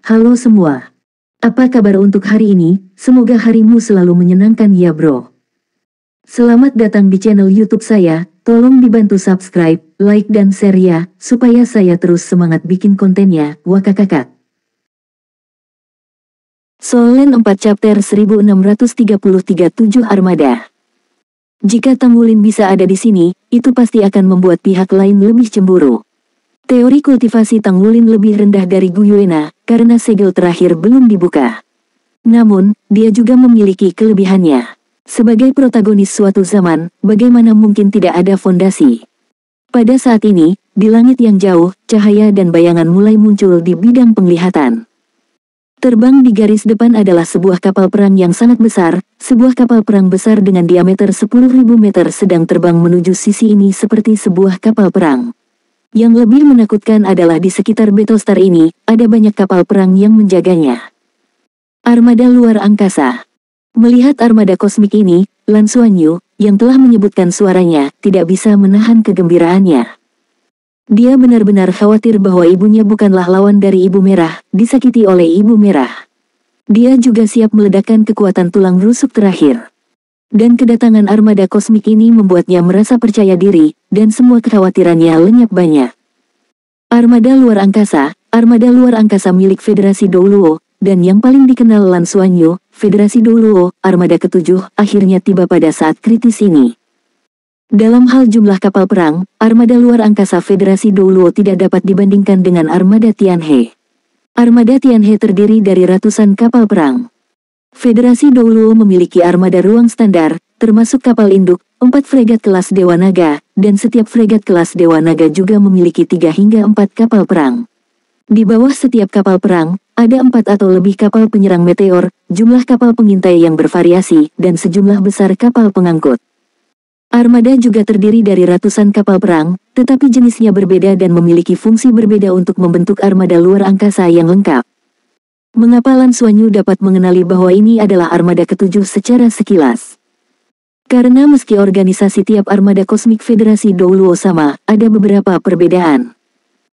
Halo semua. Apa kabar untuk hari ini? Semoga harimu selalu menyenangkan ya bro. Selamat datang di channel YouTube saya. Tolong dibantu subscribe, like dan share ya, supaya saya terus semangat bikin kontennya. Wakakakak. Solen 4 chapter 1633 7 Armada. Jika Tanggulin bisa ada di sini, itu pasti akan membuat pihak lain lebih cemburu. Teori kultivasi Tanggulin lebih rendah dari Guyuena, karena segel terakhir belum dibuka. Namun, dia juga memiliki kelebihannya. Sebagai protagonis suatu zaman, bagaimana mungkin tidak ada fondasi? Pada saat ini, di langit yang jauh, cahaya dan bayangan mulai muncul di bidang penglihatan. Terbang di garis depan adalah sebuah kapal perang yang sangat besar, sebuah kapal perang besar dengan diameter 10.000 meter sedang terbang menuju sisi ini seperti sebuah kapal perang. Yang lebih menakutkan adalah di sekitar Battlestar ini, ada banyak kapal perang yang menjaganya. Armada luar angkasa. Melihat armada kosmik ini, Lan Xuanyu, yang telah menyebutkan suaranya, tidak bisa menahan kegembiraannya. Dia benar-benar khawatir bahwa ibunya bukanlah lawan dari Ibu Merah, disakiti oleh Ibu Merah. Dia juga siap meledakkan kekuatan tulang rusuk terakhir. Dan kedatangan armada kosmik ini membuatnya merasa percaya diri, dan semua kekhawatirannya lenyap banyak. Armada luar angkasa milik Federasi Douluo, dan yang paling dikenal Lan Xuanyu, Federasi Douluo, armada ke-7, akhirnya tiba pada saat kritis ini. Dalam hal jumlah kapal perang, armada luar angkasa Federasi Douluo tidak dapat dibandingkan dengan armada Tianhe. Armada Tianhe terdiri dari ratusan kapal perang. Federasi Douluo memiliki armada ruang standar, termasuk kapal induk, 4 fregat kelas Dewa Naga, dan setiap fregat kelas Dewa Naga juga memiliki 3 hingga 4 kapal perang. Di bawah setiap kapal perang, ada 4 atau lebih kapal penyerang meteor, jumlah kapal pengintai yang bervariasi, dan sejumlah besar kapal pengangkut. Armada juga terdiri dari ratusan kapal perang, tetapi jenisnya berbeda dan memiliki fungsi berbeda untuk membentuk armada luar angkasa yang lengkap. Mengapa Lan Xuanyu dapat mengenali bahwa ini adalah armada ke-7 secara sekilas? Karena meski organisasi tiap armada kosmik Federasi Douluo sama, ada beberapa perbedaan.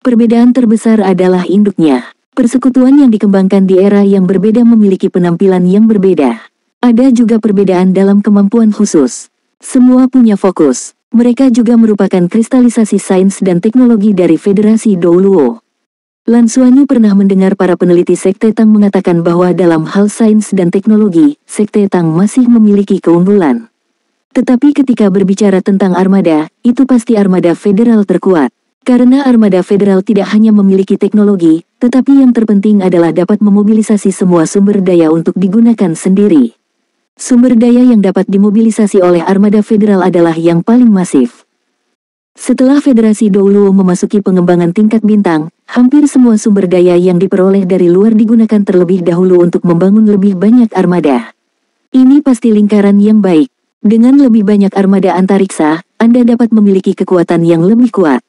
Perbedaan terbesar adalah induknya. Persekutuan yang dikembangkan di era yang berbeda memiliki penampilan yang berbeda. Ada juga perbedaan dalam kemampuan khusus. Semua punya fokus. Mereka juga merupakan kristalisasi sains dan teknologi dari Federasi Douluo. Lan Xuanyu pernah mendengar para peneliti Sekte Tang mengatakan bahwa dalam hal sains dan teknologi, Sekte Tang masih memiliki keunggulan. Tetapi ketika berbicara tentang armada, itu pasti armada federal terkuat. Karena armada federal tidak hanya memiliki teknologi, tetapi yang terpenting adalah dapat memobilisasi semua sumber daya untuk digunakan sendiri. Sumber daya yang dapat dimobilisasi oleh armada federal adalah yang paling masif. Setelah Federasi Douluo memasuki pengembangan tingkat bintang, hampir semua sumber daya yang diperoleh dari luar digunakan terlebih dahulu untuk membangun lebih banyak armada. Ini pasti lingkaran yang baik. Dengan lebih banyak armada antariksa, Anda dapat memiliki kekuatan yang lebih kuat.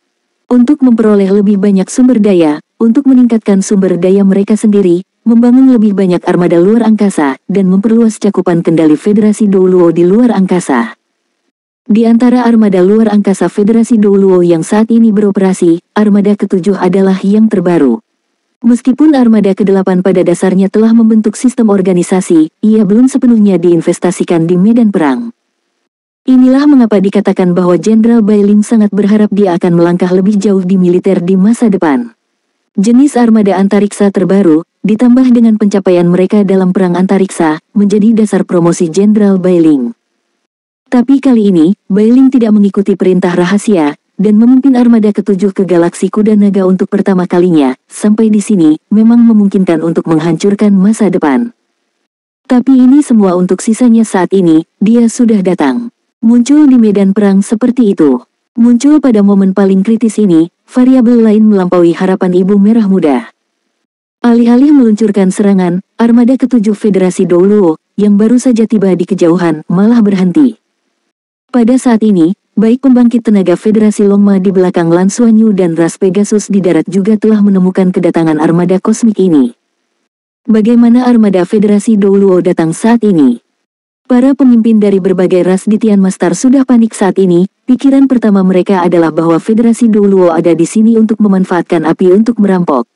Untuk memperoleh lebih banyak sumber daya, untuk meningkatkan sumber daya mereka sendiri, membangun lebih banyak armada luar angkasa, dan memperluas cakupan kendali Federasi Douluo di luar angkasa. Di antara armada luar angkasa Federasi Douluo yang saat ini beroperasi, armada ke-7 adalah yang terbaru. Meskipun armada ke-8 pada dasarnya telah membentuk sistem organisasi, ia belum sepenuhnya diinvestasikan di medan perang. Inilah mengapa dikatakan bahwa Jenderal Bailing sangat berharap dia akan melangkah lebih jauh di militer di masa depan. Jenis armada antariksa terbaru, ditambah dengan pencapaian mereka dalam perang antariksa, menjadi dasar promosi Jenderal Bailing. Tapi kali ini, Bailing tidak mengikuti perintah rahasia, dan memimpin armada ke-7 ke galaksi Kuda Naga untuk pertama kalinya. Sampai di sini, memang memungkinkan untuk menghancurkan masa depan. Tapi ini semua untuk sisanya saat ini, dia sudah datang. Muncul di medan perang seperti itu. Muncul pada momen paling kritis ini, variabel lain melampaui harapan Ibu Merah Muda. Alih-alih meluncurkan serangan, armada ke-7 Federasi Douluo, yang baru saja tiba di kejauhan, malah berhenti. Pada saat ini, baik pembangkit tenaga Federasi Longma di belakang Lan Xuanyu dan ras Pegasus di darat juga telah menemukan kedatangan armada kosmik ini. Bagaimana armada Federasi Douluo datang saat ini? Para pemimpin dari berbagai ras di Tianmastar sudah panik saat ini. Pikiran pertama mereka adalah bahwa Federasi Douluo ada di sini untuk memanfaatkan api untuk merampok.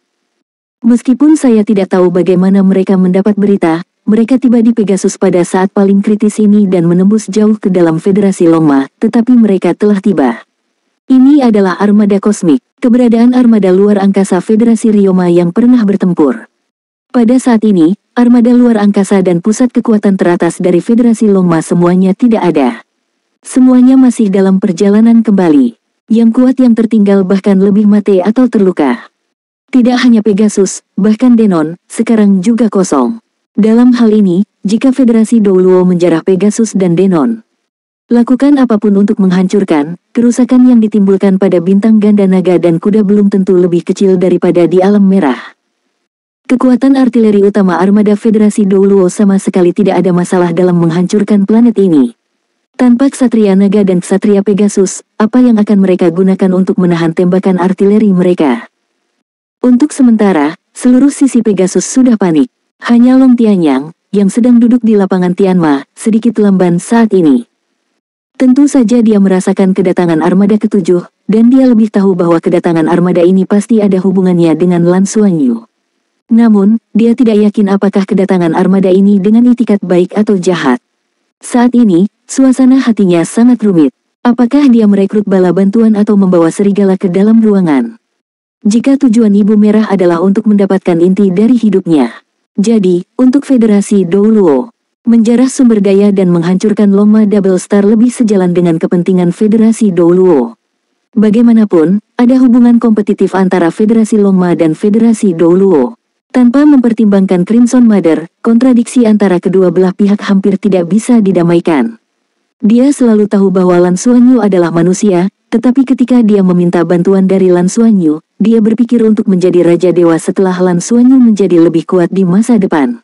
Meskipun saya tidak tahu bagaimana mereka mendapat berita, mereka tiba di Pegasus pada saat paling kritis ini dan menembus jauh ke dalam Federasi Longma, tetapi mereka telah tiba. Ini adalah armada kosmik, keberadaan armada luar angkasa Federasi Ryoma yang pernah bertempur. Pada saat ini, armada luar angkasa dan pusat kekuatan teratas dari Federasi Longma semuanya tidak ada. Semuanya masih dalam perjalanan kembali. Yang kuat yang tertinggal bahkan lebih mati atau terluka. Tidak hanya Pegasus, bahkan Denon, sekarang juga kosong. Dalam hal ini, jika Federasi Douluo menjarah Pegasus dan Denon, lakukan apapun untuk menghancurkan, kerusakan yang ditimbulkan pada bintang ganda naga dan kuda belum tentu lebih kecil daripada di alam merah. Kekuatan artileri utama armada Federasi Douluo sama sekali tidak ada masalah dalam menghancurkan planet ini. Tanpa Ksatria Naga dan Ksatria Pegasus, apa yang akan mereka gunakan untuk menahan tembakan artileri mereka? Untuk sementara, seluruh sisi Pegasus sudah panik. Hanya Long Tianyang, yang sedang duduk di lapangan Tianma, sedikit lamban saat ini. Tentu saja dia merasakan kedatangan armada ketujuh, dan dia lebih tahu bahwa kedatangan armada ini pasti ada hubungannya dengan Lan Xuanyu. Namun, dia tidak yakin apakah kedatangan armada ini dengan itikat baik atau jahat. Saat ini, suasana hatinya sangat rumit. Apakah dia merekrut bala bantuan atau membawa serigala ke dalam ruangan? Jika tujuan Ibu Merah adalah untuk mendapatkan inti dari hidupnya. Jadi, untuk Federasi Douluo, menjarah sumber daya dan menghancurkan Longma Double Star lebih sejalan dengan kepentingan Federasi Douluo. Bagaimanapun, ada hubungan kompetitif antara Federasi Longma dan Federasi Douluo. Tanpa mempertimbangkan Crimson Mother, kontradiksi antara kedua belah pihak hampir tidak bisa didamaikan. Dia selalu tahu bahwa Lan Xuanyu adalah manusia, tetapi ketika dia meminta bantuan dari Lan Xuanyu, dia berpikir untuk menjadi Raja Dewa setelah Lan Xuanyu menjadi lebih kuat di masa depan.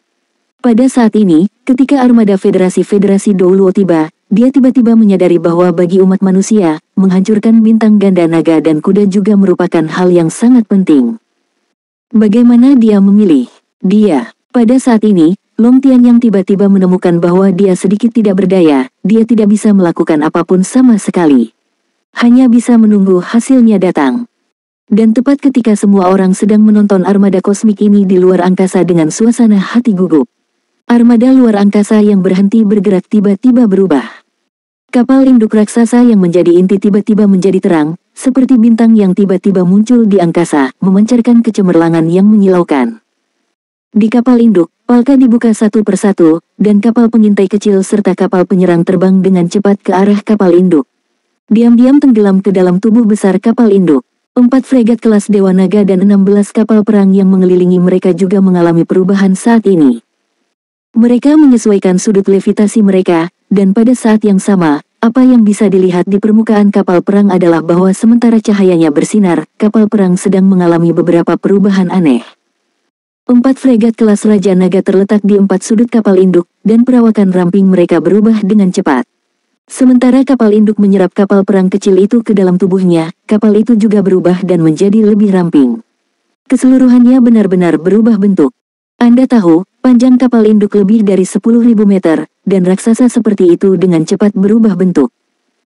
Pada saat ini, ketika armada Federasi Douluo tiba, dia tiba-tiba menyadari bahwa bagi umat manusia, menghancurkan bintang ganda naga dan kuda juga merupakan hal yang sangat penting. Bagaimana dia memilih? Pada saat ini, Long Tianyang tiba-tiba menemukan bahwa dia sedikit tidak berdaya, dia tidak bisa melakukan apapun sama sekali. Hanya bisa menunggu hasilnya datang. Dan tepat ketika semua orang sedang menonton armada kosmik ini di luar angkasa dengan suasana hati gugup. Armada luar angkasa yang berhenti bergerak tiba-tiba berubah. Kapal induk raksasa yang menjadi inti tiba-tiba menjadi terang, seperti bintang yang tiba-tiba muncul di angkasa, memancarkan kecemerlangan yang menyilaukan. Di kapal induk, palka dibuka satu persatu, dan kapal pengintai kecil serta kapal penyerang terbang dengan cepat ke arah kapal induk. Diam-diam tenggelam ke dalam tubuh besar kapal induk. 4 fregat kelas Dewa Naga dan 16 kapal perang yang mengelilingi mereka juga mengalami perubahan saat ini. Mereka menyesuaikan sudut levitasi mereka, dan pada saat yang sama, apa yang bisa dilihat di permukaan kapal perang adalah bahwa sementara cahayanya bersinar, kapal perang sedang mengalami beberapa perubahan aneh. 4 fregat kelas Raja Naga terletak di 4 sudut kapal induk, dan perawakan ramping mereka berubah dengan cepat. Sementara kapal induk menyerap kapal perang kecil itu ke dalam tubuhnya, kapal itu juga berubah dan menjadi lebih ramping. Keseluruhannya benar-benar berubah bentuk. Anda tahu, panjang kapal induk lebih dari 10.000 meter, dan raksasa seperti itu dengan cepat berubah bentuk.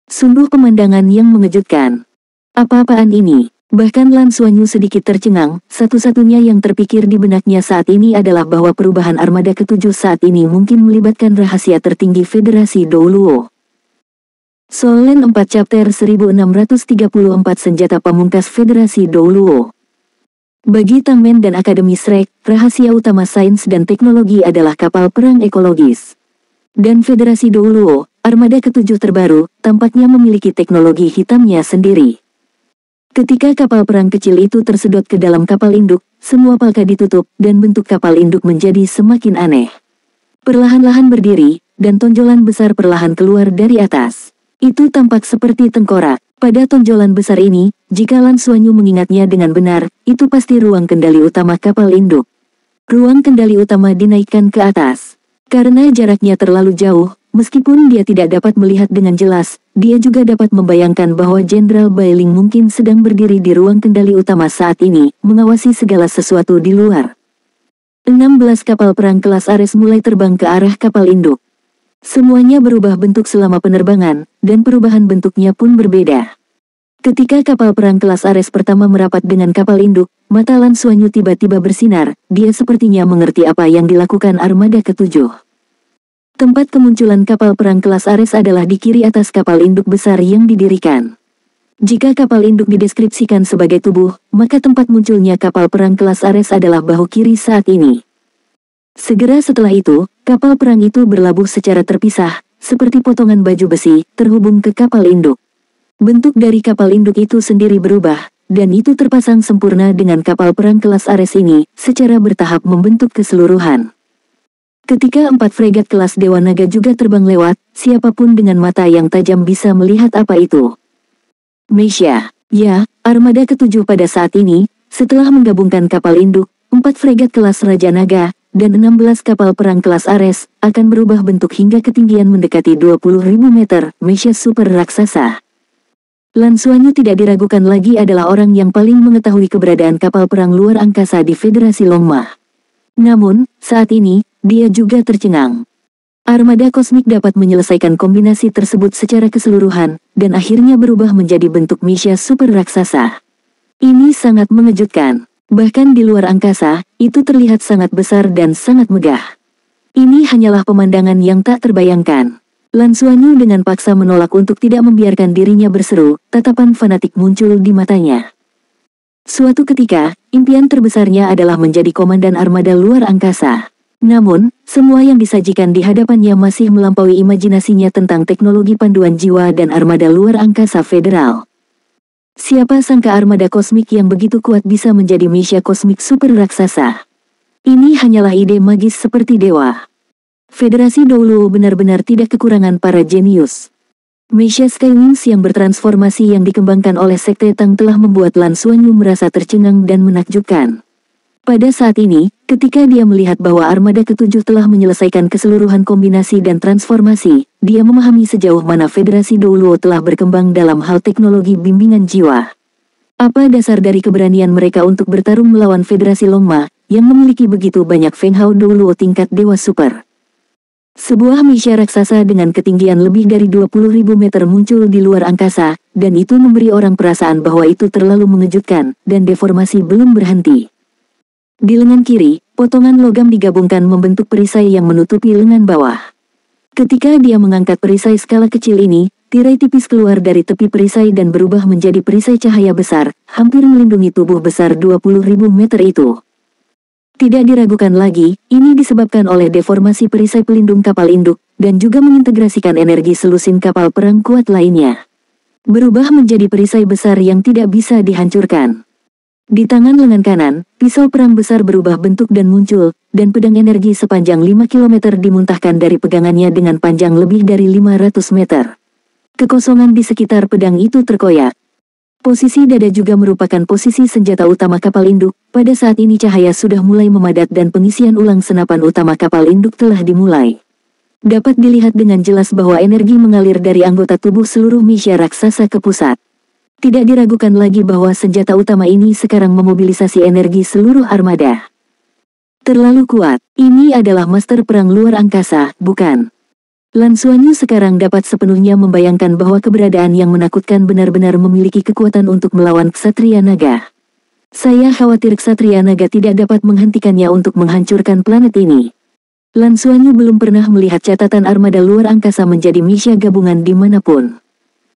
Sungguh pemandangan yang mengejutkan. Apa-apaan ini? Bahkan Lan Xuanyu sedikit tercengang, satu-satunya yang terpikir di benaknya saat ini adalah bahwa perubahan armada ketujuh saat ini mungkin melibatkan rahasia tertinggi Federasi Douluo. Solen 4 Chapter 1634 Senjata Pamungkas Federasi Douluo. Bagi Tangmen dan Akademi Shrek, rahasia utama sains dan teknologi adalah kapal perang ekologis. Dan Federasi Douluo, armada ketujuh terbaru, tampaknya memiliki teknologi hitamnya sendiri. Ketika kapal perang kecil itu tersedot ke dalam kapal induk, semua palka ditutup, dan bentuk kapal induk menjadi semakin aneh. Perlahan-lahan berdiri, dan tonjolan besar perlahan keluar dari atas. Itu tampak seperti tengkorak. Pada tonjolan besar ini, jika Lan Xuanyu mengingatnya dengan benar, itu pasti ruang kendali utama kapal induk. Ruang kendali utama dinaikkan ke atas. Karena jaraknya terlalu jauh, meskipun dia tidak dapat melihat dengan jelas, dia juga dapat membayangkan bahwa Jenderal Bailing mungkin sedang berdiri di ruang kendali utama saat ini, mengawasi segala sesuatu di luar. 16 kapal perang kelas Ares mulai terbang ke arah kapal induk. Semuanya berubah bentuk selama penerbangan, dan perubahan bentuknya pun berbeda. Ketika kapal perang kelas Ares pertama merapat dengan kapal induk, mata Lan Xuanyu tiba-tiba bersinar, dia sepertinya mengerti apa yang dilakukan armada ketujuh. Tempat kemunculan kapal perang kelas Ares adalah di kiri atas kapal induk besar yang didirikan. Jika kapal induk dideskripsikan sebagai tubuh, maka tempat munculnya kapal perang kelas Ares adalah bahu kiri saat ini. Segera setelah itu, kapal perang itu berlabuh secara terpisah, seperti potongan baju besi, terhubung ke kapal induk. Bentuk dari kapal induk itu sendiri berubah, dan itu terpasang sempurna dengan kapal perang kelas Ares ini, secara bertahap membentuk keseluruhan. Ketika 4 fregat kelas Dewa Naga juga terbang lewat, siapapun dengan mata yang tajam bisa melihat apa itu. Meisha, ya, armada ketujuh pada saat ini, setelah menggabungkan kapal induk, 4 fregat kelas Raja Naga, dan 16 kapal perang kelas Ares, akan berubah bentuk hingga ketinggian mendekati 20.000 meter, Meisha super raksasa. Lan Xuanyu tidak diragukan lagi adalah orang yang paling mengetahui keberadaan kapal perang luar angkasa di Federasi Longma. Namun, saat ini, dia juga tercengang. Armada kosmik dapat menyelesaikan kombinasi tersebut secara keseluruhan, dan akhirnya berubah menjadi bentuk Meisha super raksasa. Ini sangat mengejutkan. Bahkan di luar angkasa, itu terlihat sangat besar dan sangat megah. Ini hanyalah pemandangan yang tak terbayangkan. Lan Xuanyu dengan paksa menolak untuk tidak membiarkan dirinya berseru, tatapan fanatik muncul di matanya. Suatu ketika, impian terbesarnya adalah menjadi komandan armada luar angkasa. Namun, semua yang disajikan di hadapannya masih melampaui imajinasinya tentang teknologi panduan jiwa dan armada luar angkasa federal. Siapa sangka armada kosmik yang begitu kuat bisa menjadi Meisha kosmik super raksasa. Ini hanyalah ide magis seperti dewa. Federasi Douluo benar-benar tidak kekurangan para jenius. Meisha Skywings yang bertransformasi yang dikembangkan oleh Sekte Tang telah membuat Lan Xuanyu merasa tercengang dan menakjubkan. Pada saat ini, ketika dia melihat bahwa armada ketujuh telah menyelesaikan keseluruhan kombinasi dan transformasi, dia memahami sejauh mana Federasi Douluo telah berkembang dalam hal teknologi bimbingan jiwa. Apa dasar dari keberanian mereka untuk bertarung melawan Federasi Longma, yang memiliki begitu banyak Feng Hao Douluo tingkat dewa super? Sebuah Meisha raksasa dengan ketinggian lebih dari 20.000 meter muncul di luar angkasa, dan itu memberi orang perasaan bahwa itu terlalu mengejutkan, dan deformasi belum berhenti. Di lengan kiri, potongan logam digabungkan membentuk perisai yang menutupi lengan bawah. Ketika dia mengangkat perisai skala kecil ini, tirai tipis keluar dari tepi perisai dan berubah menjadi perisai cahaya besar, hampir melindungi tubuh besar 20.000 meter itu. Tidak diragukan lagi, ini disebabkan oleh deformasi perisai pelindung kapal induk, dan juga mengintegrasikan energi selusin kapal perang kuat lainnya. Berubah menjadi perisai besar yang tidak bisa dihancurkan. Di tangan lengan kanan, pisau perang besar berubah bentuk dan muncul, dan pedang energi sepanjang 5 km dimuntahkan dari pegangannya dengan panjang lebih dari 500 meter. Kekosongan di sekitar pedang itu terkoyak. Posisi dada juga merupakan posisi senjata utama kapal induk. Pada saat ini cahaya sudah mulai memadat dan pengisian ulang senapan utama kapal induk telah dimulai. Dapat dilihat dengan jelas bahwa energi mengalir dari anggota tubuh seluruh Meisha raksasa ke pusat. Tidak diragukan lagi bahwa senjata utama ini sekarang memobilisasi energi seluruh armada. Terlalu kuat, ini adalah master perang luar angkasa, bukan? Lan Xuanyu sekarang dapat sepenuhnya membayangkan bahwa keberadaan yang menakutkan benar-benar memiliki kekuatan untuk melawan Ksatria Naga. Saya khawatir Ksatria Naga tidak dapat menghentikannya untuk menghancurkan planet ini. Lan Xuanyu belum pernah melihat catatan armada luar angkasa menjadi Meisha gabungan dimanapun.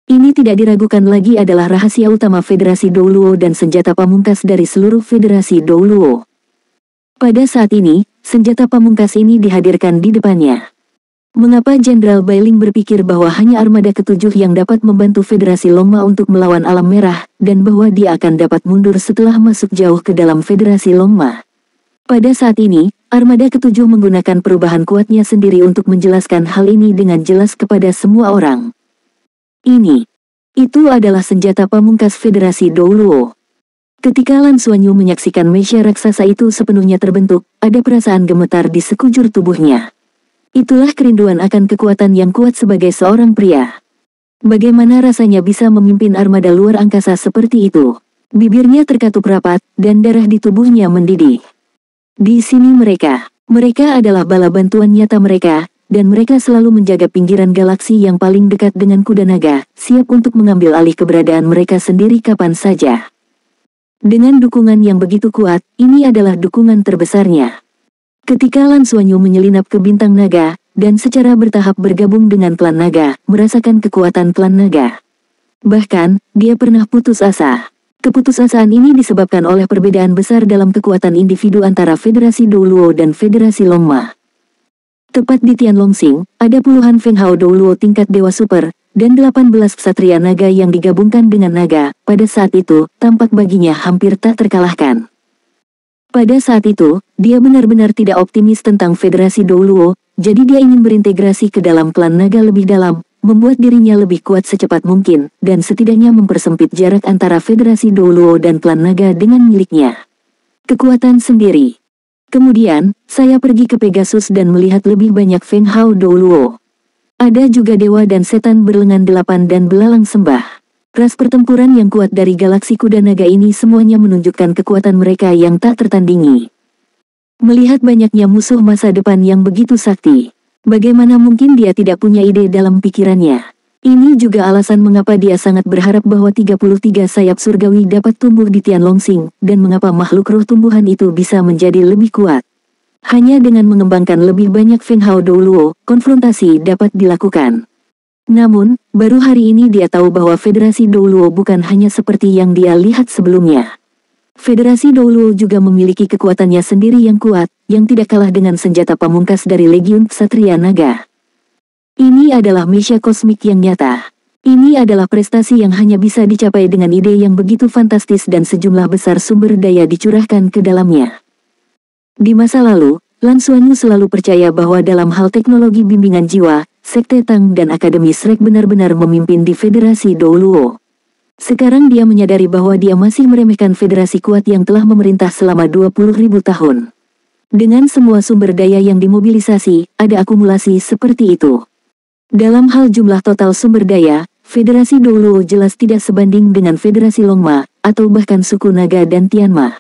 Ini tidak diragukan lagi adalah rahasia utama Federasi Douluo dan senjata pamungkas dari seluruh Federasi Douluo. Pada saat ini, senjata pamungkas ini dihadirkan di depannya. Mengapa Jenderal Bailing berpikir bahwa hanya armada ketujuh yang dapat membantu Federasi Longma untuk melawan Alam Merah, dan bahwa dia akan dapat mundur setelah masuk jauh ke dalam Federasi Longma? Pada saat ini, armada ketujuh menggunakan perubahan kuatnya sendiri untuk menjelaskan hal ini dengan jelas kepada semua orang. Itu adalah senjata pamungkas Federasi Douluo. Ketika Lan Xuanyu menyaksikan Meisha raksasa itu sepenuhnya terbentuk, ada perasaan gemetar di sekujur tubuhnya. Itulah kerinduan akan kekuatan yang kuat sebagai seorang pria. Bagaimana rasanya bisa memimpin armada luar angkasa seperti itu? Bibirnya terkatup rapat, dan darah di tubuhnya mendidih. Di sini mereka adalah bala bantuan nyata mereka, dan mereka selalu menjaga pinggiran galaksi yang paling dekat dengan kuda naga, siap untuk mengambil alih keberadaan mereka sendiri kapan saja. Dengan dukungan yang begitu kuat, ini adalah dukungan terbesarnya. Ketika Lan Xuanyu menyelinap ke bintang naga, dan secara bertahap bergabung dengan klan naga, merasakan kekuatan klan naga. Bahkan, dia pernah putus asa. Keputusasaan ini disebabkan oleh perbedaan besar dalam kekuatan individu antara Federasi Douluo dan Federasi Longma. Tepat di Tianlongxing, ada puluhan Feng Hao Douluo tingkat Dewa Super, dan 18 ksatria naga yang digabungkan dengan naga. Pada saat itu, tampak baginya hampir tak terkalahkan. Pada saat itu, dia benar-benar tidak optimis tentang Federasi Douluo, jadi dia ingin berintegrasi ke dalam klan naga lebih dalam, membuat dirinya lebih kuat secepat mungkin, dan setidaknya mempersempit jarak antara Federasi Douluo dan klan naga dengan miliknya. Kekuatan sendiri. Kemudian, saya pergi ke Pegasus dan melihat lebih banyak Feng Hao Douluo. Ada juga dewa dan setan berlengan 8 dan belalang sembah. Ras pertempuran yang kuat dari galaksi kuda naga ini semuanya menunjukkan kekuatan mereka yang tak tertandingi. Melihat banyaknya musuh masa depan yang begitu sakti, bagaimana mungkin dia tidak punya ide dalam pikirannya? Ini juga alasan mengapa dia sangat berharap bahwa 33 sayap surgawi dapat tumbuh di Tianlongxing, dan mengapa makhluk roh tumbuhan itu bisa menjadi lebih kuat. Hanya dengan mengembangkan lebih banyak Feng Hao Douluo, konfrontasi dapat dilakukan. Namun, baru hari ini dia tahu bahwa Federasi Douluo bukan hanya seperti yang dia lihat sebelumnya. Federasi Douluo juga memiliki kekuatannya sendiri yang kuat, yang tidak kalah dengan senjata pamungkas dari Legiun Ksatria Naga. Ini adalah mesia kosmik yang nyata. Ini adalah prestasi yang hanya bisa dicapai dengan ide yang begitu fantastis dan sejumlah besar sumber daya dicurahkan ke dalamnya. Di masa lalu, Lan Xuanyu selalu percaya bahwa dalam hal teknologi bimbingan jiwa, Sekte Tang dan Akademi Shrek benar-benar memimpin di Federasi Douluo. Sekarang dia menyadari bahwa dia masih meremehkan federasi kuat yang telah memerintah selama 20.000 tahun. Dengan semua sumber daya yang dimobilisasi, ada akumulasi seperti itu. Dalam hal jumlah total sumber daya, Federasi Douluo jelas tidak sebanding dengan Federasi Longma, atau bahkan suku Naga dan Tianma.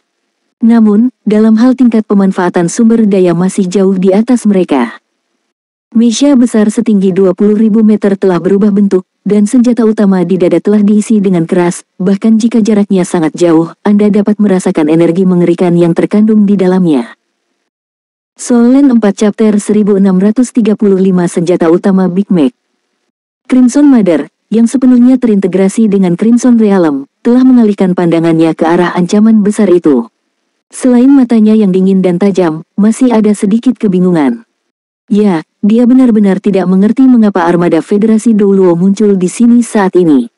Namun, dalam hal tingkat pemanfaatan sumber daya masih jauh di atas mereka. Mesia besar setinggi 20.000 meter telah berubah bentuk, dan senjata utama di dada telah diisi dengan keras, bahkan jika jaraknya sangat jauh, Anda dapat merasakan energi mengerikan yang terkandung di dalamnya. Soul Land 4 Chapter 1635 Senjata Utama Big Mac. Crimson Mother, yang sepenuhnya terintegrasi dengan Crimson Realm, telah mengalihkan pandangannya ke arah ancaman besar itu. Selain matanya yang dingin dan tajam, masih ada sedikit kebingungan. Ya, dia benar-benar tidak mengerti mengapa armada Federasi Douluo muncul di sini saat ini.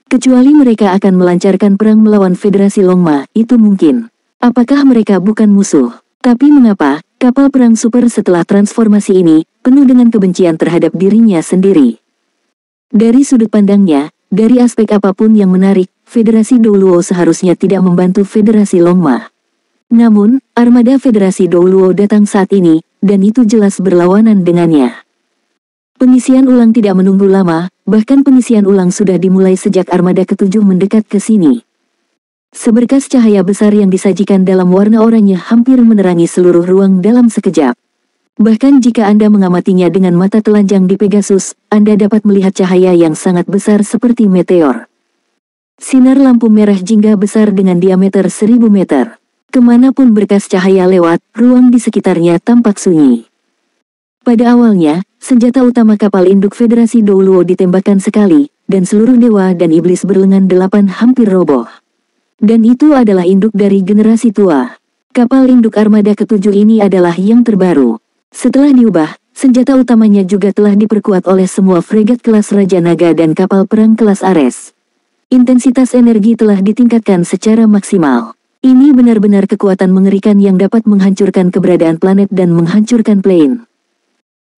Kecuali mereka akan melancarkan perang melawan Federasi Longma, itu mungkin. Apakah mereka bukan musuh? Tapi mengapa, kapal perang super setelah transformasi ini, penuh dengan kebencian terhadap dirinya sendiri? Dari sudut pandangnya, dari aspek apapun yang menarik, Federasi Douluo seharusnya tidak membantu Federasi Longma. Namun, armada Federasi Douluo datang saat ini, dan itu jelas berlawanan dengannya. Pengisian ulang tidak menunggu lama, bahkan pengisian ulang sudah dimulai sejak armada ketujuh mendekat ke sini. Seberkas cahaya besar yang disajikan dalam warna oranye hampir menerangi seluruh ruang dalam sekejap. Bahkan jika Anda mengamatinya dengan mata telanjang di Pegasus, Anda dapat melihat cahaya yang sangat besar seperti meteor. Sinar lampu merah jingga besar dengan diameter 1000 meter. Kemanapun berkas cahaya lewat, ruang di sekitarnya tampak sunyi. Pada awalnya, senjata utama kapal induk Federasi Douluo ditembakkan sekali, dan seluruh dewa dan iblis berlengan 8 hampir roboh. Dan itu adalah induk dari generasi tua. Kapal induk armada ketujuh ini adalah yang terbaru. Setelah diubah, senjata utamanya juga telah diperkuat oleh semua fregat kelas Raja Naga dan kapal perang kelas Ares. Intensitas energi telah ditingkatkan secara maksimal. Ini benar-benar kekuatan mengerikan yang dapat menghancurkan keberadaan planet dan menghancurkan plane.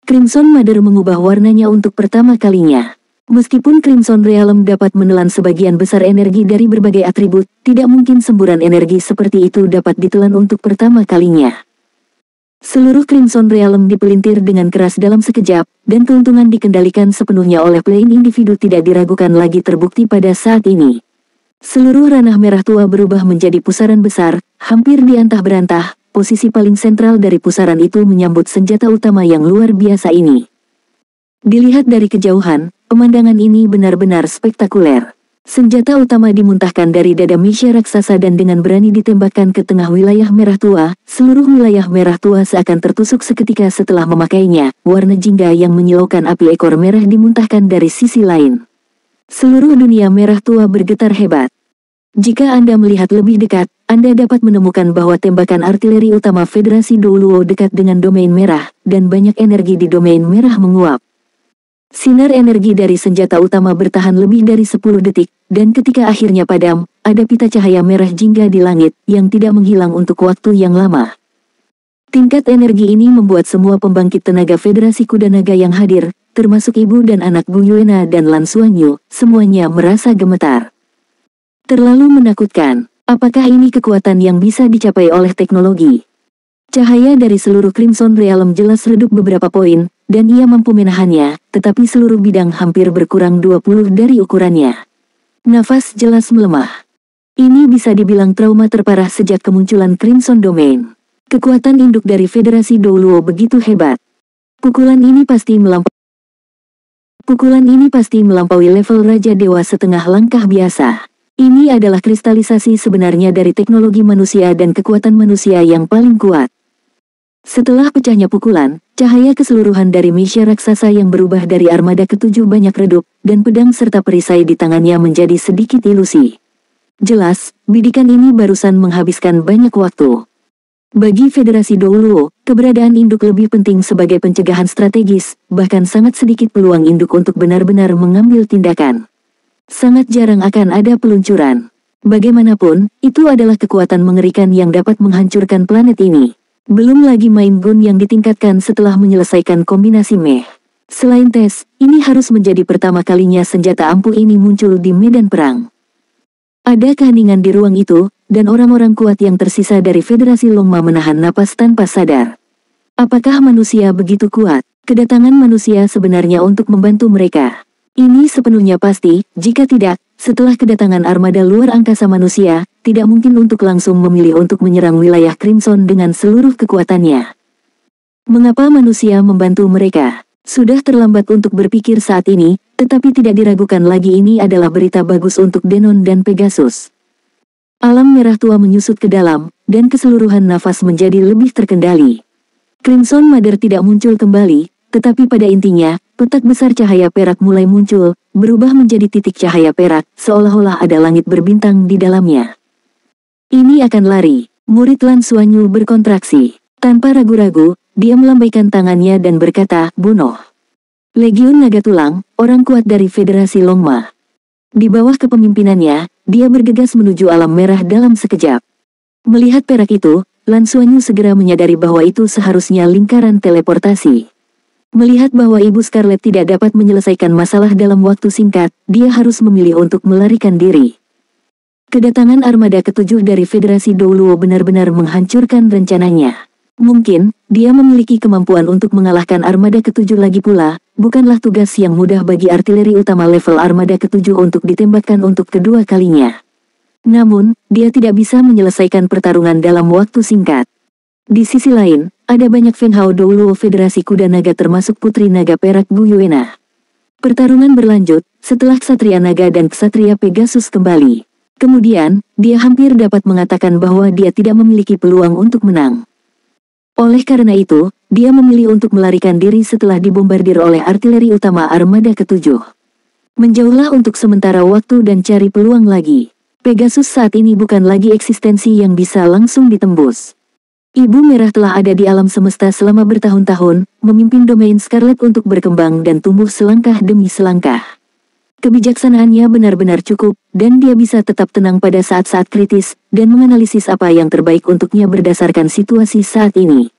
Crimson Mother mengubah warnanya untuk pertama kalinya. Meskipun Crimson Realm dapat menelan sebagian besar energi dari berbagai atribut, tidak mungkin semburan energi seperti itu dapat ditelan untuk pertama kalinya. Seluruh Crimson Realm dipelintir dengan keras dalam sekejap, dan keuntungan dikendalikan sepenuhnya oleh plane individu tidak diragukan lagi terbukti pada saat ini. Seluruh ranah merah tua berubah menjadi pusaran besar, hampir diantah-berantah. Posisi paling sentral dari pusaran itu menyambut senjata utama yang luar biasa ini. Dilihat dari kejauhan, pemandangan ini benar-benar spektakuler. Senjata utama dimuntahkan dari dada Misha raksasa dan dengan berani ditembakkan ke tengah wilayah merah tua. Seluruh wilayah merah tua seakan tertusuk seketika setelah memakainya. Warna jingga yang menyilaukan api ekor merah dimuntahkan dari sisi lain. Seluruh dunia merah tua bergetar hebat. Jika Anda melihat lebih dekat, Anda dapat menemukan bahwa tembakan artileri utama Federasi Douluo dekat dengan domain merah, dan banyak energi di domain merah menguap. Sinar energi dari senjata utama bertahan lebih dari 10 detik, dan ketika akhirnya padam, ada pita cahaya merah jingga di langit, yang tidak menghilang untuk waktu yang lama. Tingkat energi ini membuat semua pembangkit tenaga Federasi Kuda Naga yang hadir, termasuk ibu dan anak Bu Yuena dan Lan Xuanyu, semuanya merasa gemetar. Terlalu menakutkan, apakah ini kekuatan yang bisa dicapai oleh teknologi? Cahaya dari seluruh Crimson Realm jelas redup beberapa poin, dan ia mampu menahannya, tetapi seluruh bidang hampir berkurang 20 dari ukurannya. Nafas jelas melemah. Ini bisa dibilang trauma terparah sejak kemunculan Crimson Domain. Kekuatan induk dari Federasi Douluo begitu hebat. Pukulan ini pasti melampaui level Raja Dewa setengah langkah biasa. Ini adalah kristalisasi sebenarnya dari teknologi manusia dan kekuatan manusia yang paling kuat. Setelah pecahnya pukulan, cahaya keseluruhan dari Misha raksasa yang berubah dari armada ketujuh banyak redup, dan pedang serta perisai di tangannya menjadi sedikit ilusi. Jelas, bidikan ini barusan menghabiskan banyak waktu. Bagi Federasi Douluo, keberadaan induk lebih penting sebagai pencegahan strategis, bahkan sangat sedikit peluang induk untuk benar-benar mengambil tindakan. Sangat jarang akan ada peluncuran. Bagaimanapun, itu adalah kekuatan mengerikan yang dapat menghancurkan planet ini. Belum lagi main gun yang ditingkatkan setelah menyelesaikan kombinasi meh. Selain tes, ini harus menjadi pertama kalinya senjata ampuh ini muncul di medan perang. Ada keheningan di ruang itu, dan orang-orang kuat yang tersisa dari Federasi Longma menahan napas tanpa sadar. Apakah manusia begitu kuat? Kedatangan manusia sebenarnya untuk membantu mereka. Ini sepenuhnya pasti, jika tidak, setelah kedatangan armada luar angkasa manusia, tidak mungkin untuk langsung memilih untuk menyerang wilayah Crimson dengan seluruh kekuatannya. Mengapa manusia membantu mereka? Sudah terlambat untuk berpikir saat ini, tetapi tidak diragukan lagi ini adalah berita bagus untuk Denon dan Pegasus. Alam merah tua menyusut ke dalam, dan keseluruhan nafas menjadi lebih terkendali. Crimson Mother tidak muncul kembali, tetapi pada intinya, petak besar cahaya perak mulai muncul, berubah menjadi titik cahaya perak, seolah-olah ada langit berbintang di dalamnya. Ini akan lari, murid Lan Xuanyu berkontraksi. Tanpa ragu-ragu, dia melambaikan tangannya dan berkata, bunuh. Legiun Naga Tulang, orang kuat dari Federasi Longma. Di bawah kepemimpinannya, dia bergegas menuju alam merah dalam sekejap. Melihat perak itu, Lan Xuanyu segera menyadari bahwa itu seharusnya lingkaran teleportasi. Melihat bahwa Ibu Scarlet tidak dapat menyelesaikan masalah dalam waktu singkat, dia harus memilih untuk melarikan diri. Kedatangan armada ketujuh dari Federasi Douluo benar-benar menghancurkan rencananya. Mungkin, dia memiliki kemampuan untuk mengalahkan armada ketujuh lagi pula, bukanlah tugas yang mudah bagi artileri utama level armada ketujuh untuk ditembakkan untuk kedua kalinya. Namun, dia tidak bisa menyelesaikan pertarungan dalam waktu singkat. Di sisi lain, ada banyak Fenghao Douluo Federasi Kuda Naga termasuk Putri Naga Perak Bu Yuena. Pertarungan berlanjut, setelah Ksatria Naga dan Ksatria Pegasus kembali. Kemudian, dia hampir dapat mengatakan bahwa dia tidak memiliki peluang untuk menang. Oleh karena itu, dia memilih untuk melarikan diri setelah dibombardir oleh artileri utama armada ketujuh. Menjauhlah untuk sementara waktu dan cari peluang lagi. Pegasus saat ini bukan lagi eksistensi yang bisa langsung ditembus. Ibu Merah telah ada di alam semesta selama bertahun-tahun, memimpin domain Scarlet untuk berkembang dan tumbuh selangkah demi selangkah. Kebijaksanaannya benar-benar cukup, dan dia bisa tetap tenang pada saat-saat kritis, dan menganalisis apa yang terbaik untuknya berdasarkan situasi saat ini.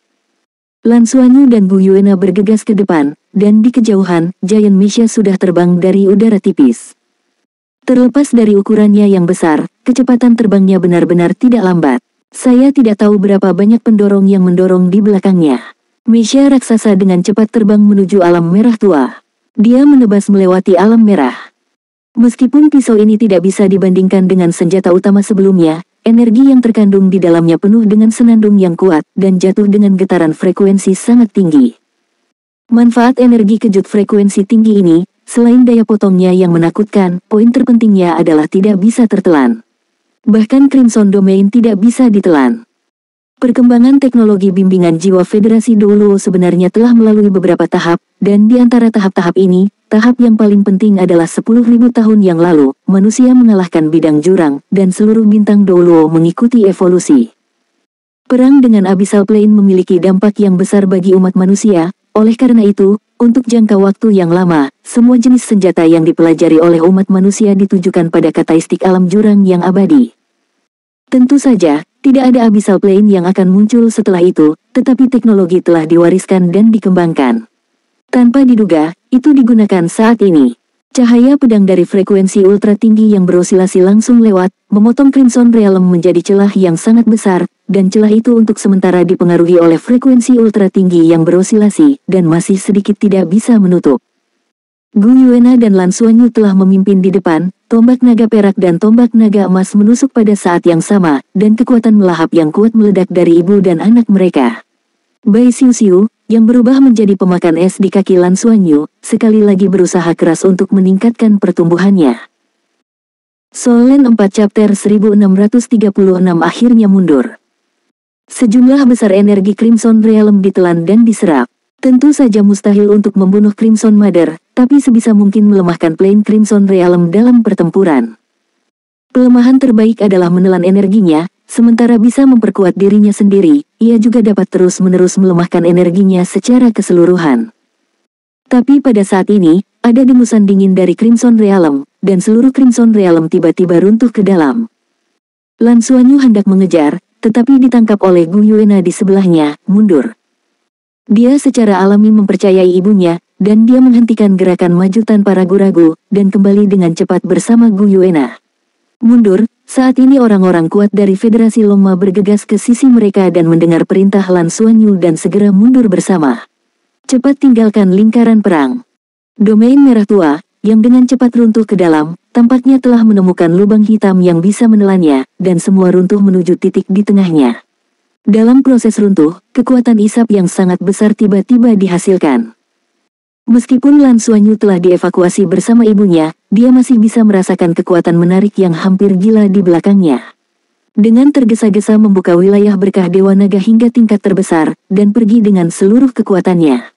Lan Xuanyu dan Bu Yuena bergegas ke depan, dan di kejauhan, Giant Misha sudah terbang dari udara tipis. Terlepas dari ukurannya yang besar, kecepatan terbangnya benar-benar tidak lambat. Saya tidak tahu berapa banyak pendorong yang mendorong di belakangnya. Misha raksasa dengan cepat terbang menuju alam merah tua. Dia menebas melewati alam merah. Meskipun pisau ini tidak bisa dibandingkan dengan senjata utama sebelumnya, energi yang terkandung di dalamnya penuh dengan senandung yang kuat dan jatuh dengan getaran frekuensi sangat tinggi. Manfaat energi kejut frekuensi tinggi ini selain daya potongnya yang menakutkan, poin terpentingnya adalah tidak bisa tertelan. Bahkan Crimson Domain tidak bisa ditelan. Perkembangan teknologi bimbingan jiwa Federasi Douluo sebenarnya telah melalui beberapa tahap, dan di antara tahap-tahap ini, tahap yang paling penting adalah 10.000 tahun yang lalu, manusia mengalahkan bidang jurang, dan seluruh bintang Douluo mengikuti evolusi. Perang dengan Abyssal Plane memiliki dampak yang besar bagi umat manusia, oleh karena itu, untuk jangka waktu yang lama, semua jenis senjata yang dipelajari oleh umat manusia ditujukan pada karakteristik alam jurang yang abadi. Tentu saja, tidak ada Abyssal Plane yang akan muncul setelah itu, tetapi teknologi telah diwariskan dan dikembangkan. Tanpa diduga, itu digunakan saat ini. Cahaya pedang dari frekuensi ultra tinggi yang berosilasi langsung lewat, memotong Crimson Realm menjadi celah yang sangat besar, dan celah itu untuk sementara dipengaruhi oleh frekuensi ultra tinggi yang berosilasi, dan masih sedikit tidak bisa menutup. Gu Yuena dan Lan Xuanyu telah memimpin di depan, tombak naga perak dan tombak naga emas menusuk pada saat yang sama, dan kekuatan melahap yang kuat meledak dari ibu dan anak mereka. Bai Xiuxiu, yang berubah menjadi pemakan es di kaki Lan Xuanyu, sekali lagi berusaha keras untuk meningkatkan pertumbuhannya. Solen 4 Chapter 1636 akhirnya mundur. Sejumlah besar energi Crimson Realm ditelan dan diserap. Tentu saja mustahil untuk membunuh Crimson Mother, tapi sebisa mungkin melemahkan Plane Crimson Realm dalam pertempuran. Pelemahan terbaik adalah menelan energinya, sementara bisa memperkuat dirinya sendiri, ia juga dapat terus-menerus melemahkan energinya secara keseluruhan. Tapi pada saat ini, ada dengusan dingin dari Crimson Realm, dan seluruh Crimson Realm tiba-tiba runtuh ke dalam. Lan Xuanyu hendak mengejar, tetapi ditangkap oleh Gu Yuena di sebelahnya, mundur. Dia secara alami mempercayai ibunya, dan dia menghentikan gerakan maju tanpa ragu-ragu, dan kembali dengan cepat bersama Gu Yuena. Mundur, saat ini orang-orang kuat dari Federasi Longma bergegas ke sisi mereka dan mendengar perintah Lan Xuanyu dan segera mundur bersama. Cepat tinggalkan lingkaran perang. Domain merah tua, yang dengan cepat runtuh ke dalam, tampaknya telah menemukan lubang hitam yang bisa menelannya, dan semua runtuh menuju titik di tengahnya. Dalam proses runtuh, kekuatan isap yang sangat besar tiba-tiba dihasilkan. Meskipun Lan Xuanyu telah dievakuasi bersama ibunya, dia masih bisa merasakan kekuatan menarik yang hampir gila di belakangnya. Dengan tergesa-gesa membuka wilayah berkah Dewa Naga hingga tingkat terbesar, dan pergi dengan seluruh kekuatannya.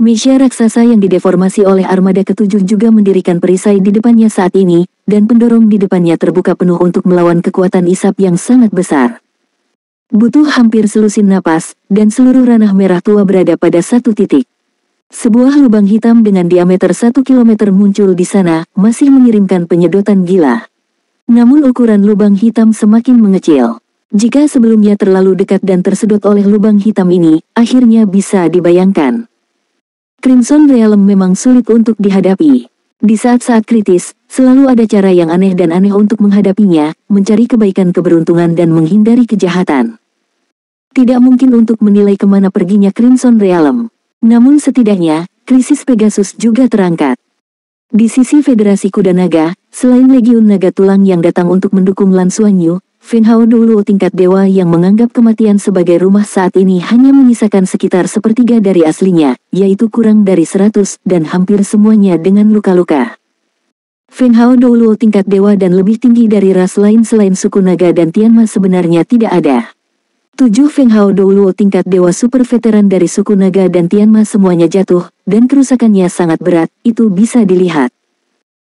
Misha raksasa yang dideformasi oleh armada ketujuh juga mendirikan perisai di depannya saat ini, dan pendorong di depannya terbuka penuh untuk melawan kekuatan isap yang sangat besar. Butuh hampir selusin napas, dan seluruh ranah merah tua berada pada satu titik. Sebuah lubang hitam dengan diameter 1 km muncul di sana, masih mengirimkan penyedotan gila. Namun ukuran lubang hitam semakin mengecil. Jika sebelumnya terlalu dekat dan tersedot oleh lubang hitam ini, akhirnya bisa dibayangkan. Crimson Realm memang sulit untuk dihadapi. Di saat-saat kritis, selalu ada cara yang aneh dan aneh untuk menghadapinya, mencari kebaikan keberuntungan dan menghindari kejahatan. Tidak mungkin untuk menilai kemana perginya Crimson Realm. Namun setidaknya, krisis Pegasus juga terangkat. Di sisi Federasi Kuda Naga, selain Legiun Naga Tulang yang datang untuk mendukung Lan Xuanyu, Fenghao Douluo tingkat dewa yang menganggap kematian sebagai rumah saat ini hanya menyisakan sekitar sepertiga dari aslinya, yaitu kurang dari 100, dan hampir semuanya dengan luka-luka. Fenghao Douluo tingkat dewa dan lebih tinggi dari ras lain selain suku naga dan Tianma sebenarnya tidak ada. 7 Fenghao Douluo tingkat dewa super veteran dari suku naga dan Tianma semuanya jatuh, dan kerusakannya sangat berat, itu bisa dilihat.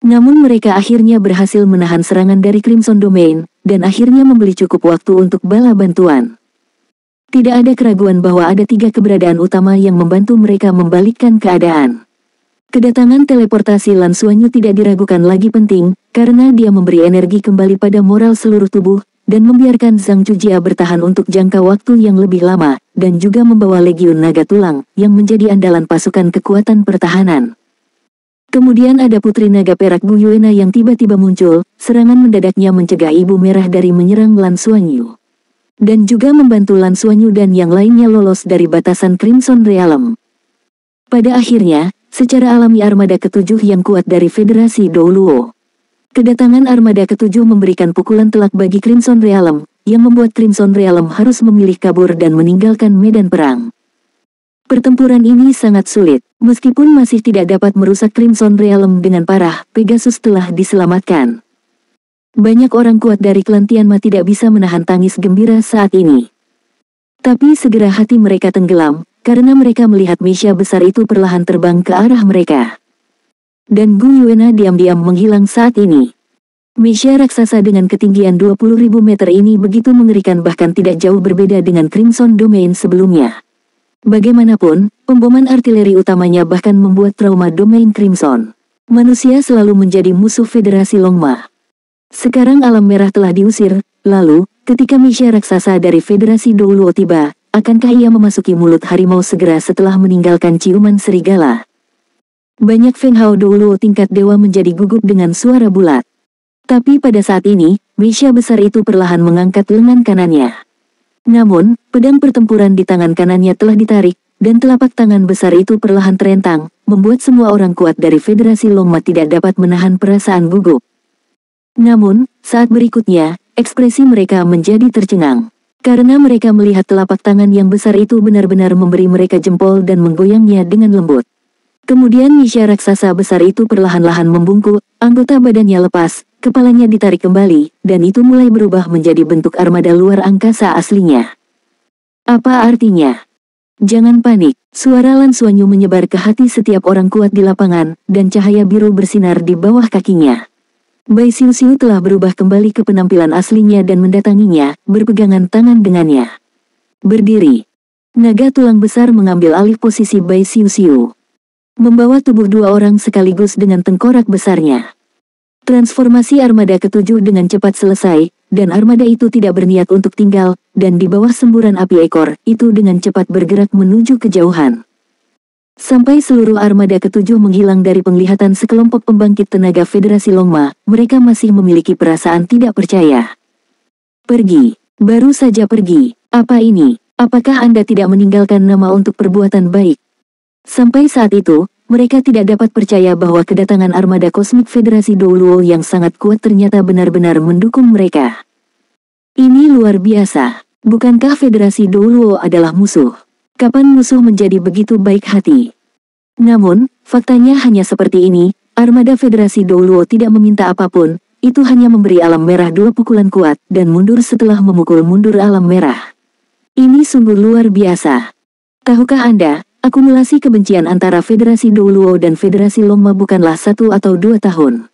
Namun mereka akhirnya berhasil menahan serangan dari Crimson Domain, dan akhirnya membeli cukup waktu untuk bala bantuan. Tidak ada keraguan bahwa ada 3 keberadaan utama yang membantu mereka membalikkan keadaan. Kedatangan teleportasi Lan Xuanyu tidak diragukan lagi penting, karena dia memberi energi kembali pada moral seluruh tubuh, dan membiarkan Zhang Zhujia bertahan untuk jangka waktu yang lebih lama, dan juga membawa Legiun Naga Tulang, yang menjadi andalan pasukan kekuatan pertahanan. Kemudian ada Putri Naga Perak Gu Yuena yang tiba-tiba muncul, serangan mendadaknya mencegah Ibu Merah dari menyerang Lan Xuanyu. Dan juga membantu Lan Xuanyu dan yang lainnya lolos dari batasan Crimson Realm. Pada akhirnya, secara alami armada ketujuh yang kuat dari Federasi Douluo. Kedatangan armada ketujuh memberikan pukulan telak bagi Crimson Realm, yang membuat Crimson Realm harus memilih kabur dan meninggalkan medan perang. Pertempuran ini sangat sulit. Meskipun masih tidak dapat merusak Crimson Realm dengan parah, Pegasus telah diselamatkan. Banyak orang kuat dari klan Tianma tidak bisa menahan tangis gembira saat ini. Tapi segera hati mereka tenggelam, karena mereka melihat Mesia besar itu perlahan terbang ke arah mereka. Dan Gu Yuena diam-diam menghilang saat ini. Mesia raksasa dengan ketinggian 20.000 meter ini begitu mengerikan, bahkan tidak jauh berbeda dengan Crimson Domain sebelumnya. Bagaimanapun, pemboman artileri utamanya bahkan membuat trauma domain Crimson. Manusia selalu menjadi musuh Federasi Longma. Sekarang alam merah telah diusir, lalu, ketika Mesia raksasa dari Federasi Douluo tiba, akankah ia memasuki mulut harimau segera setelah meninggalkan ciuman serigala? Banyak Feng Hao Douluo tingkat dewa menjadi gugup dengan suara bulat. Tapi pada saat ini, Mesia besar itu perlahan mengangkat lengan kanannya. Namun, pedang pertempuran di tangan kanannya telah ditarik, dan telapak tangan besar itu perlahan terentang, membuat semua orang kuat dari Federasi Longma tidak dapat menahan perasaan gugup. Namun, saat berikutnya, ekspresi mereka menjadi tercengang. Karena mereka melihat telapak tangan yang besar itu benar-benar memberi mereka jempol dan menggoyangnya dengan lembut. Kemudian Mesia raksasa besar itu perlahan-lahan membungkuk, anggota badannya lepas, kepalanya ditarik kembali, dan itu mulai berubah menjadi bentuk armada luar angkasa aslinya. Apa artinya? Jangan panik, suara Lan Xuanyu menyebar ke hati setiap orang kuat di lapangan, dan cahaya biru bersinar di bawah kakinya. Bai Xiuxiu telah berubah kembali ke penampilan aslinya dan mendatanginya, berpegangan tangan dengannya. Berdiri. Naga tulang besar mengambil alih posisi Bai Xiuxiu. Membawa tubuh dua orang sekaligus dengan tengkorak besarnya. Transformasi armada ketujuh dengan cepat selesai, dan armada itu tidak berniat untuk tinggal, dan di bawah semburan api ekor, itu dengan cepat bergerak menuju kejauhan. Sampai seluruh armada ketujuh menghilang dari penglihatan sekelompok pembangkit tenaga Federasi Longma, mereka masih memiliki perasaan tidak percaya. Pergi, baru saja pergi, apa ini? Apakah Anda tidak meninggalkan nama untuk perbuatan baik? Sampai saat itu, mereka tidak dapat percaya bahwa kedatangan armada kosmik Federasi Douluo yang sangat kuat ternyata benar-benar mendukung mereka. Ini luar biasa. Bukankah Federasi Douluo adalah musuh? Kapan musuh menjadi begitu baik hati? Namun, faktanya hanya seperti ini, armada Federasi Douluo tidak meminta apapun, itu hanya memberi alam merah dua pukulan kuat, dan mundur setelah memukul mundur alam merah. Ini sungguh luar biasa. Tahukah Anda, akumulasi kebencian antara Federasi Douluo dan Federasi Longma bukanlah 1 atau 2 tahun.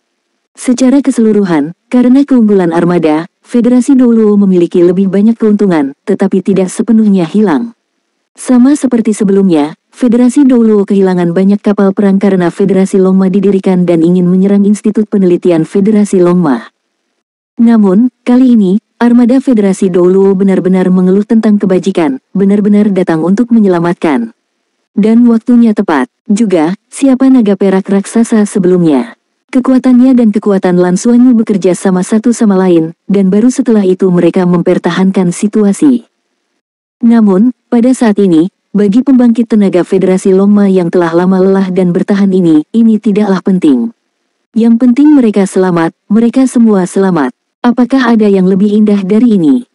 Secara keseluruhan, karena keunggulan armada, Federasi Douluo memiliki lebih banyak keuntungan, tetapi tidak sepenuhnya hilang. Sama seperti sebelumnya, Federasi Douluo kehilangan banyak kapal perang karena Federasi Longma didirikan dan ingin menyerang Institut Penelitian Federasi Longma. Namun, kali ini, armada Federasi Douluo benar-benar mengeluh tentang kebajikan, benar-benar datang untuk menyelamatkan. Dan waktunya tepat. Juga, siapa naga perak raksasa sebelumnya? Kekuatannya dan kekuatan Lan Xuanyu bekerja sama satu sama lain, dan baru setelah itu mereka mempertahankan situasi. Namun, pada saat ini, bagi pembangkit tenaga Federasi Longma yang telah lama lelah dan bertahan ini tidaklah penting. Yang penting mereka selamat, mereka semua selamat. Apakah ada yang lebih indah dari ini?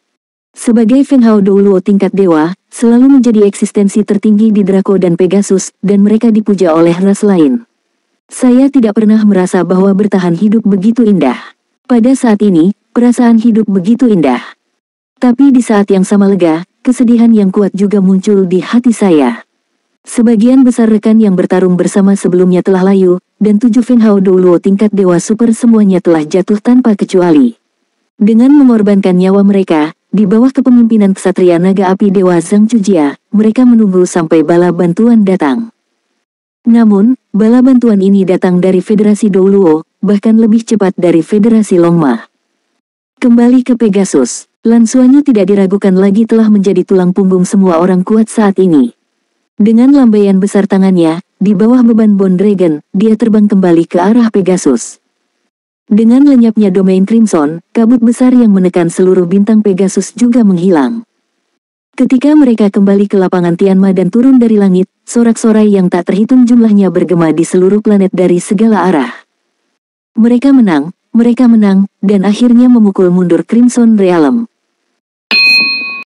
Sebagai Feng Hao Douluo tingkat dewa, selalu menjadi eksistensi tertinggi di Draco dan Pegasus, dan mereka dipuja oleh ras lain. Saya tidak pernah merasa bahwa bertahan hidup begitu indah. Pada saat ini, perasaan hidup begitu indah. Tapi di saat yang sama lega, kesedihan yang kuat juga muncul di hati saya. Sebagian besar rekan yang bertarung bersama sebelumnya telah layu, dan 7 Feng Hao Douluo tingkat dewa super semuanya telah jatuh tanpa kecuali. Dengan mengorbankan nyawa mereka, di bawah kepemimpinan Ksatria Naga Api Dewa Zhang Chujia, mereka menunggu sampai bala bantuan datang. Namun, bala bantuan ini datang dari Federasi Douluo, bahkan lebih cepat dari Federasi Longma. Kembali ke Pegasus, Lan Xuanyu tidak diragukan lagi telah menjadi tulang punggung semua orang kuat saat ini. Dengan lambaian besar tangannya, di bawah beban Bone Dragon, dia terbang kembali ke arah Pegasus. Dengan lenyapnya domain Crimson, kabut besar yang menekan seluruh bintang Pegasus juga menghilang. Ketika mereka kembali ke lapangan Tianma dan turun dari langit, sorak-sorai yang tak terhitung jumlahnya bergema di seluruh planet dari segala arah. Mereka menang, dan akhirnya memukul mundur Crimson Realm.